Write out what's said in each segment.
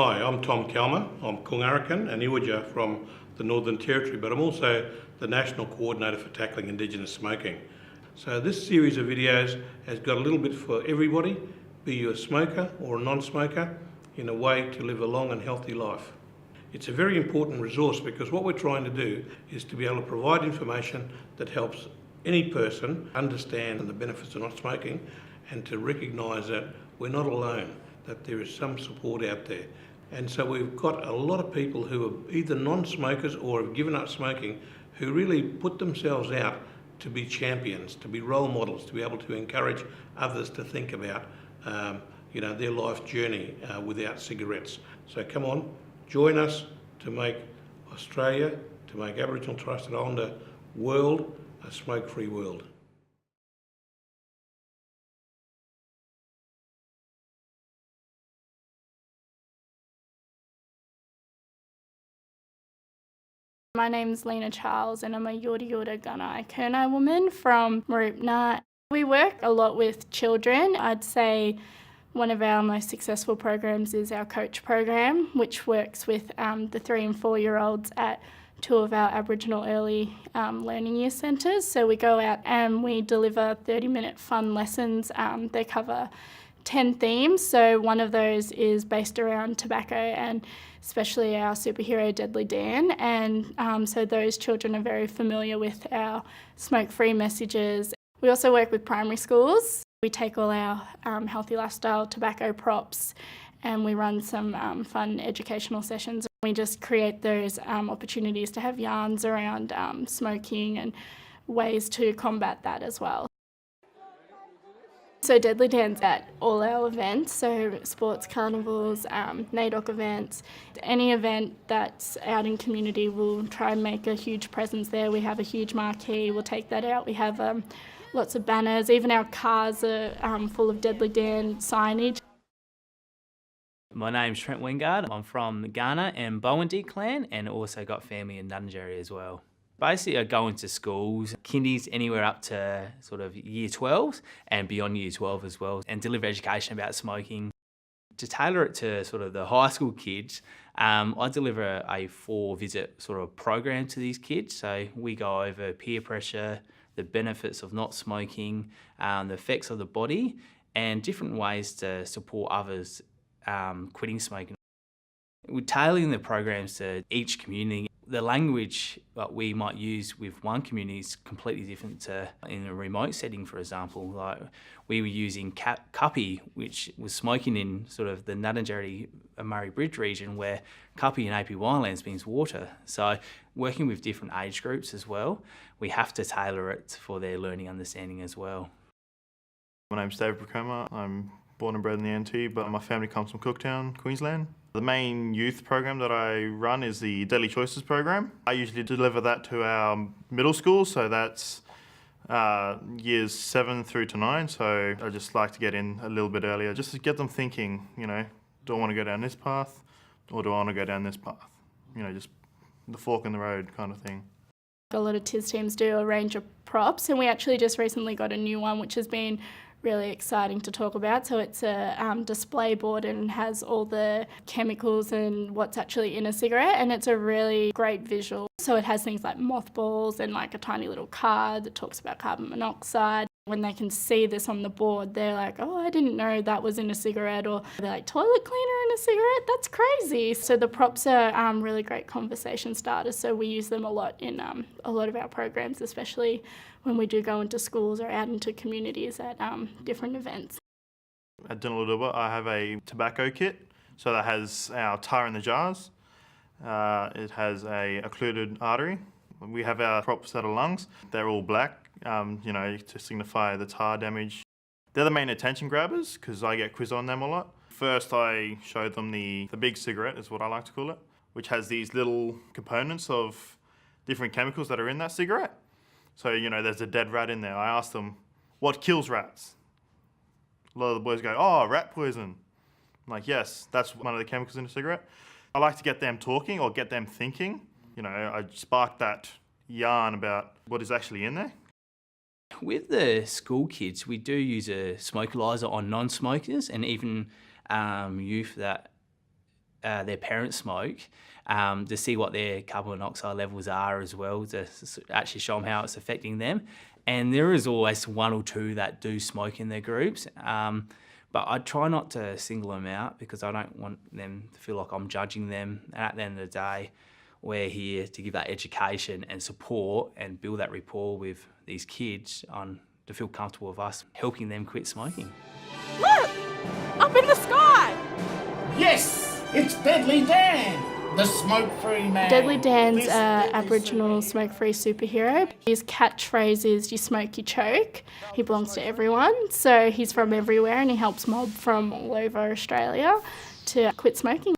Hi, I'm Tom Kalmer. I'm Kungarakan and Iwija from the Northern Territory, but I'm also the National Coordinator for Tackling Indigenous Smoking. So this series of videos has got a little bit for everybody, be you a smoker or a non-smoker, in a way to live a long and healthy life. It's a very important resource because what we're trying to do is to be able to provide information that helps any person understand the benefits of not smoking and to recognise that we're not alone, that there is some support out there. And so we've got a lot of people who are either non-smokers or have given up smoking who really put themselves out to be champions, to be role models, to be able to encourage others to think about their life journey without cigarettes. So come on, join us to make Australia, to make Aboriginal and Torres Strait Islander world a smoke-free world. My name's Lena Charles and I'm a Yorta Yorta Gunai Kurnai woman from Mooroopna. We work a lot with children. I'd say one of our most successful programs is our coach program, which works with the 3 and 4 year olds at 2 of our Aboriginal early learning year centres. So we go out and we deliver 30-minute fun lessons. They cover 10 themes, so one of those is based around tobacco and especially our superhero Deadly Dan, and so those children are very familiar with our smoke-free messages. We also work with primary schools. We take all our healthy lifestyle tobacco props and we run some fun educational sessions. We just create those opportunities to have yarns around smoking and ways to combat that as well. So Deadly Dan's at all our events, so sports carnivals, NAIDOC events, any event that's out in community, we'll try and make a huge presence there. We have a huge marquee, we'll take that out. We have lots of banners, even our cars are full of Deadly Dan signage. My name's Trent Wingard. I'm from the Ghana and Bowendee clan and also got family in Nunjarry as well. Basically, I go into schools, kindies anywhere up to sort of year 12 and beyond year 12 as well, and deliver education about smoking. To tailor it to sort of the high school kids, I deliver a 4-visit sort of program to these kids. So we go over peer pressure, the benefits of not smoking, the effects of the body, and different ways to support others quitting smoking. We're tailoring the programs to each community. The language that we might use with one community is completely different to in a remote setting, for example. Like we were using Kupi, which was smoking in sort of the Nunjarry Murray Bridge region, where Kupi in AP Winelands means water. So working with different age groups as well, we have to tailor it for their learning understanding as well. My name's David Bracoma. I'm born and bred in the NT, but my family comes from Cooktown, Queensland. The main youth program that I run is the Deadly Choices program. I usually deliver that to our middle school, so that's years 7 through to 9. So I just like to get in a little bit earlier, just to get them thinking, do I want to go down this path or do I want to go down this path? Just the fork in the road kind of thing. A lot of TIS teams do a range of props, and we actually just recently got a new one which has been really exciting to talk about. So it's a display board and has all the chemicals and what's actually in a cigarette, and it's a really great visual. So it has things like mothballs and like a tiny little card that talks about carbon monoxide. When they can see this on the board, they're like, oh, I didn't know that was in a cigarette, or they're like, toilet cleaner in a cigarette? That's crazy. So the props are really great conversation starters, so we use them a lot in a lot of our programs, especially when we do go into schools or out into communities at different events. At Dinaladuba, I have a tobacco kit, so that has our tar in the jars. It has a occluded artery. We have our props that are lungs. They're all black, to signify the tar damage. They're the main attention grabbers because I get quizzed on them a lot. First, I showed them the big cigarette, is what I like to call it, which has these little components of different chemicals that are in that cigarette. So, there's a dead rat in there. I asked them, what kills rats? A lot of the boys go, oh, rat poison. I'm like, yes, that's one of the chemicals in a cigarette. I like to get them talking or get them thinking. I spark that yarn about what is actually in there. With the school kids, we do use a smoke-alizer on non-smokers and even youth that their parents smoke, to see what their carbon monoxide levels are as well, to actually show them how it's affecting them. And there is always one or two that do smoke in their groups, but I try not to single them out because I don't want them to feel like I'm judging them. And at the end of the day, we're here to give that education and support and build that rapport with these kids to feel comfortable with us helping them quit smoking. Look! Up in the sky! Yes, it's Deadly Dan, the smoke-free man. Deadly Dan's This an deadly Aboriginal smoke-free superhero. His catchphrase is, "You smoke, you choke." He belongs to everyone, so he's from everywhere and he helps mob from all over Australia to quit smoking.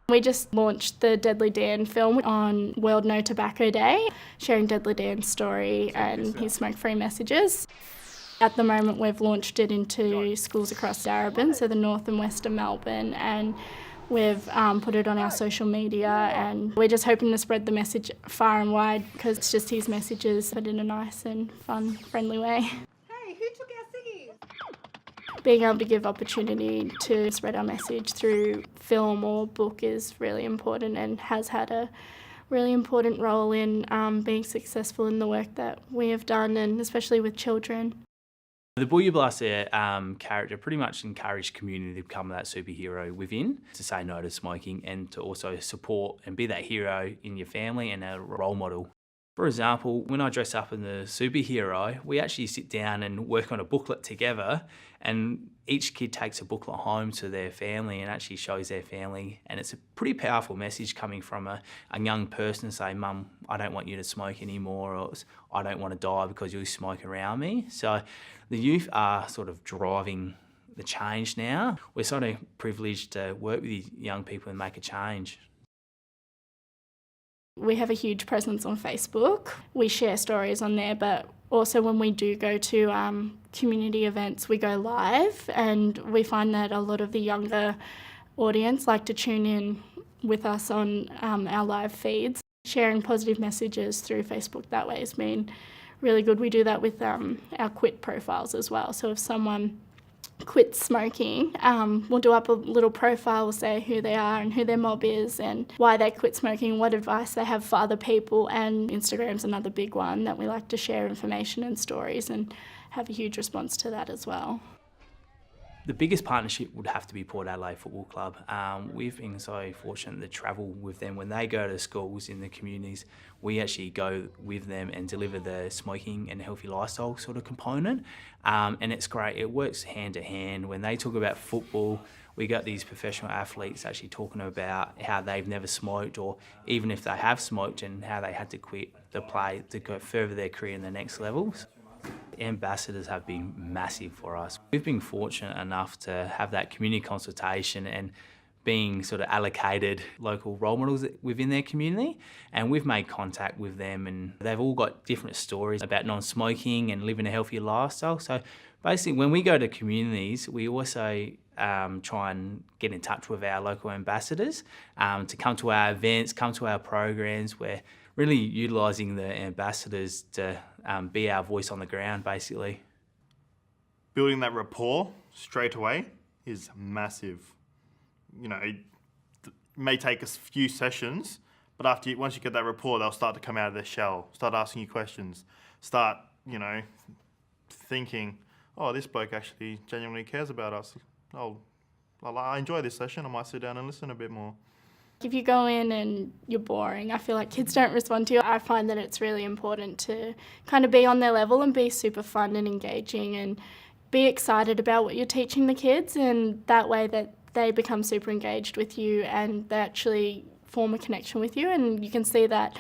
We just launched the Deadly Dan film on World No Tobacco Day, sharing Deadly Dan's story and his smoke-free messages. At the moment, we've launched it into schools across Darebin, so the north and west of Melbourne, and we've put it on our social media, and we're just hoping to spread the message far and wide because it's just his messages, but in a nice and fun, friendly way. Hey, who took our ciggies? Being able to give opportunity to spread our message through film or book is really important and has had a really important role in being successful in the work that we have done, and especially with children. The Booyah Blaster character pretty much encouraged community to become that superhero within, to say no to smoking and to also support and be that hero in your family and a role model. For example, when I dress up in the superhero, we actually sit down and work on a booklet together, and each kid takes a booklet home to their family and actually shows their family. And it's a pretty powerful message coming from a young person saying, "Mum, I don't want you to smoke anymore," or "I don't want to die because you smoke around me." So the youth are sort of driving the change now. We're sort of privileged to work with these young people and make a change. We have a huge presence on Facebook. We share stories on there, but also when we do go to community events, we go live, and we find that a lot of the younger audience like to tune in with us on our live feeds. Sharing positive messages through Facebook that way has been really good. We do that with our quit profiles as well. So if someone quit smoking, we'll do up a little profile, we'll say who they are and who their mob is and why they quit smoking, what advice they have for other people, and Instagram's another big one that we like to share information and stories and have a huge response to that as well. The biggest partnership would have to be Port Adelaide Football Club. We've been so fortunate to travel with them. When they go to schools in the communities, we actually go with them and deliver the smoking and healthy lifestyle sort of component. And it's great, it works hand to hand. When they talk about football, we got these professional athletes actually talking about how they've never smoked, or even if they have smoked, and how they had to quit to play to go further their career in the next levels. Ambassadors have been massive for us. We've been fortunate enough to have that community consultation and being sort of allocated local role models within their community, and we've made contact with them, and they've all got different stories about non-smoking and living a healthier lifestyle. So basically when we go to communities, we also try and get in touch with our local ambassadors to come to our events, come to our programs. We're really utilising the ambassadors to be our voice on the ground, basically. Building that rapport straight away is massive. You know, it may take a few sessions, but once you get that rapport, they'll start to come out of their shell, start asking you questions, start, thinking, "Oh, this bloke actually genuinely cares about us. Oh, I enjoy this session. I might sit down and listen a bit more." If you go in and you're boring, I feel like kids don't respond to you. I find that it's really important to kind of be on their level and be super fun and engaging and be excited about what you're teaching the kids, and that way that they become super engaged with you and they actually form a connection with you, and you can see that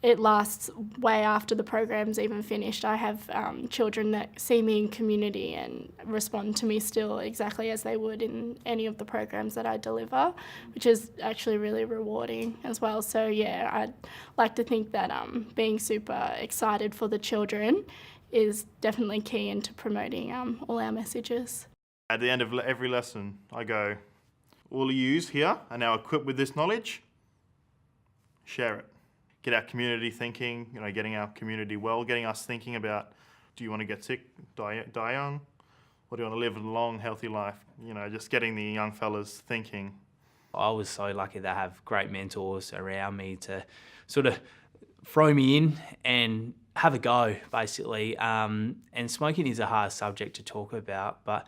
it lasts way after the program's even finished. I have children that see me in community and respond to me still exactly as they would in any of the programs that I deliver, which is actually really rewarding as well. So yeah, I'd like to think that being super excited for the children is definitely key into promoting all our messages. At the end of every lesson, I go, "All of yous here are now equipped with this knowledge. Share it. Get our community thinking, getting our community well, getting us thinking about, do you want to get sick, die young, or do you want to live a long, healthy life?" Just getting the young fellas thinking I was so lucky to have great mentors around me to sort of throw me in and have a go, basically. And smoking is a hard subject to talk about, but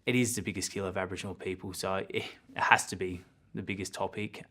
it is the biggest killer of Aboriginal people, so it has to be the biggest topic.